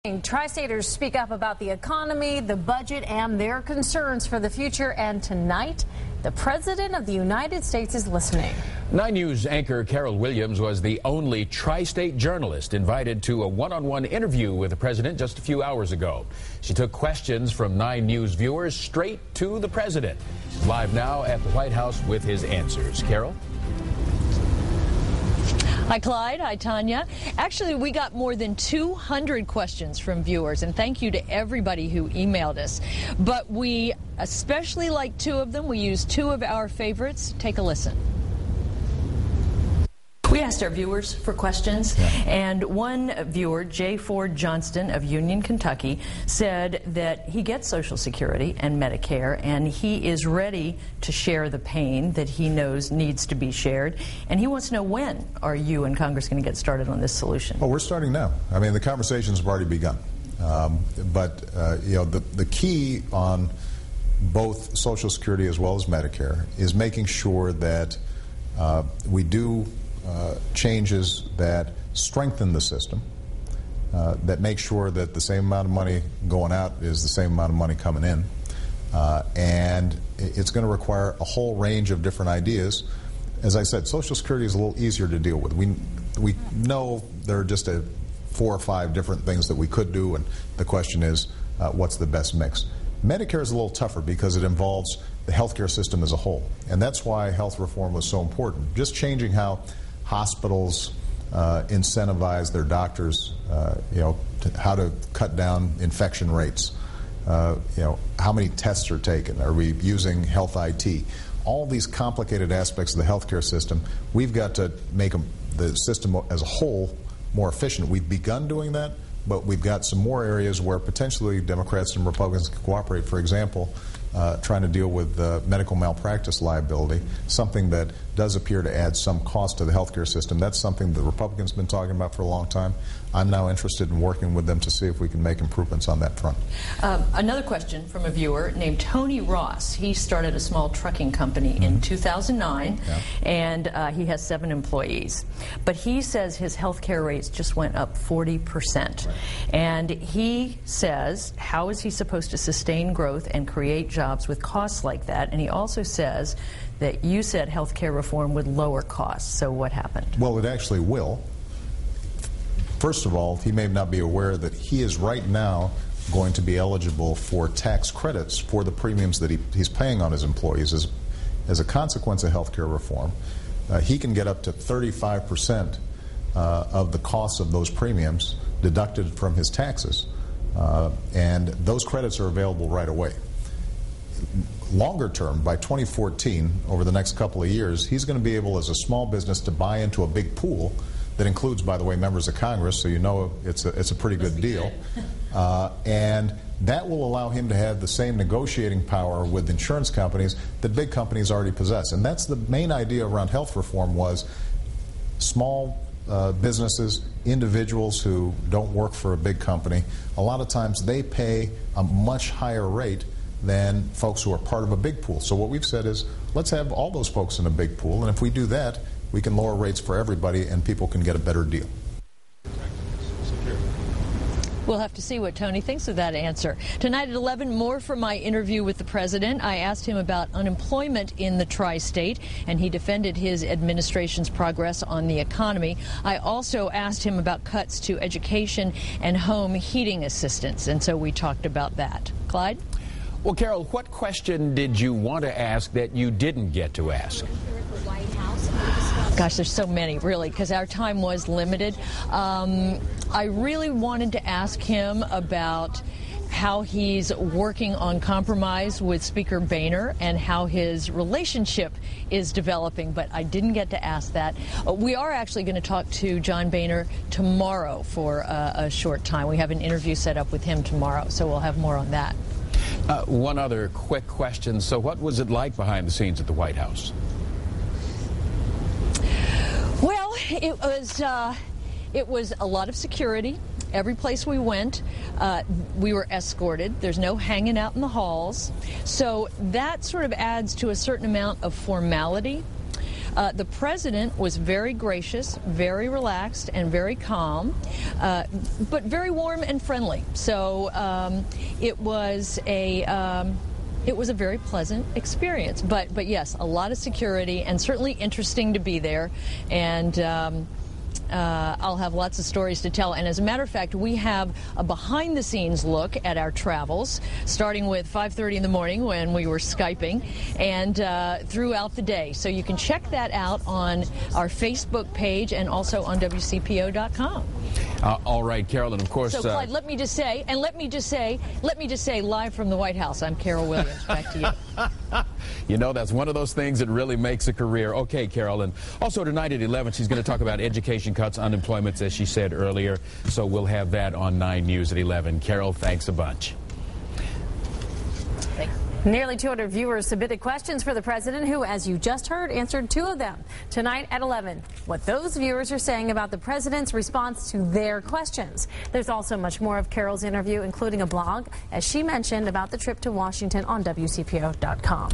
Tri-staters speak up about the economy, the budget, and their concerns for the future. And tonight, the President of the United States is listening. 9 News anchor Carol Williams was the only tri-state journalist invited to a one-on-one interview with the President just a few hours ago. She took questions from 9 News viewers straight to the President. She's live now at the White House with his answers. Carol? Hi, Clyde. Hi, Tanya. Actually, we got more than 200 questions from viewers, and thank you to everybody who emailed us. But we especially like 2 of them. We used 2 of our favorites. Take a listen. We asked our viewers for questions, and one viewer, J. Ford Johnston of Union, Kentucky, said that he gets Social Security and Medicare, and he is ready to share the pain that he knows needs to be shared. And he wants to know, when are you and Congress going to get started on this solution? Well, we're starting now. I mean, the conversations have already begun. The key on both Social Security as well as Medicare is making sure that we do changes that strengthen the system, that make sure that the same amount of money going out is the same amount of money coming in. And it's going to require a whole range of different ideas. As I said, Social Security is a little easier to deal with. We know there are just 4 or 5 different things that we could do, and the question is, what's the best mix? Medicare is a little tougher because it involves the healthcare system as a whole, and that's why health reform was so important. Just changing how hospitals incentivize their doctors, how to cut down infection rates, how many tests are taken, are we using health IT? All these complicated aspects of the healthcare system, we've got to make the system as a whole more efficient. We've begun doing that, but we've got some more areas where potentially Democrats and Republicans can cooperate. For example, trying to deal with medical malpractice liability, something that does appear to add some cost to the healthcare system. That's something the Republicans have been talking about for a long time. I'm now interested in working with them to see if we can make improvements on that front. Another question from a viewer named Tony Ross. He started a small trucking company in 2009, and he has 7 employees. But he says his health care rates just went up 40%. Right. And he says, how is he supposed to sustain growth and create jobs with costs like that? And he also says that you said health care reform would lower costs. So what happened? Well, it actually will. First of all, he may not be aware that he is right now going to be eligible for tax credits for the premiums that he's paying on his employees. As a consequence of health care reform, he can get up to 35% of the cost of those premiums deducted from his taxes. And those credits are available right away. Longer term, by 2014, over the next couple of years, he's going to be able, as a small business, to buy into a big pool that includes, by the way, members of Congress, so you know it's a pretty good deal. And that will allow him to have the same negotiating power with insurance companies that big companies already possess. And that's the main idea around health reform, was small businesses, individuals who don't work for a big company, a lot of times they pay a much higher rate than folks who are part of a big pool. So what we've said is, let's have all those folks in a big pool, and if we do that, we can lower rates for everybody and people can get a better deal. We'll have to see what Tony thinks of that answer. Tonight at 11, more from my interview with the President. I asked him about unemployment in the tri-state, and he defended his administration's progress on the economy. I also asked him about cuts to education and home heating assistance, and so we talked about that. Clyde? Well, Carol, what question did you want to ask that you didn't get to ask? Gosh, there's so many, really, because our time was limited. I really wanted to ask him about how he's working on compromise with Speaker Boehner and how his relationship is developing, but I didn't get to ask that. We are actually going to talk to John Boehner tomorrow for a short time. We have an interview set up with him tomorrow, so we'll have more on that. One other quick question. So what was it like behind the scenes at the White House? Well, it was a lot of security. Every place we went, we were escorted. There's no hanging out in the halls. So that sort of adds to a certain amount of formality. The president was very gracious, very relaxed, and very calm, but very warm and friendly. So it was a very pleasant experience. But yes, a lot of security, and certainly interesting to be there. And I'll have lots of stories to tell. And as a matter of fact, we have a behind-the-scenes look at our travels, starting with 5:30 in the morning when we were Skyping, and throughout the day. So you can check that out on our Facebook page and also on WCPO.com. All right, Carol, and of course... So, Clyde, let me just say, live from the White House, I'm Carol Williams. Back to you. You know, that's one of those things that really makes a career. Okay, Carol, and also tonight at 11, she's going to talk about education cuts, unemployment, as she said earlier. So we'll have that on 9 News at 11. Carol, thanks a bunch. Nearly 200 viewers submitted questions for the president, who, as you just heard, answered 2 of them. Tonight at 11, what those viewers are saying about the president's response to their questions. There's also much more of Carol's interview, including a blog, as she mentioned, about the trip to Washington on WCPO.com.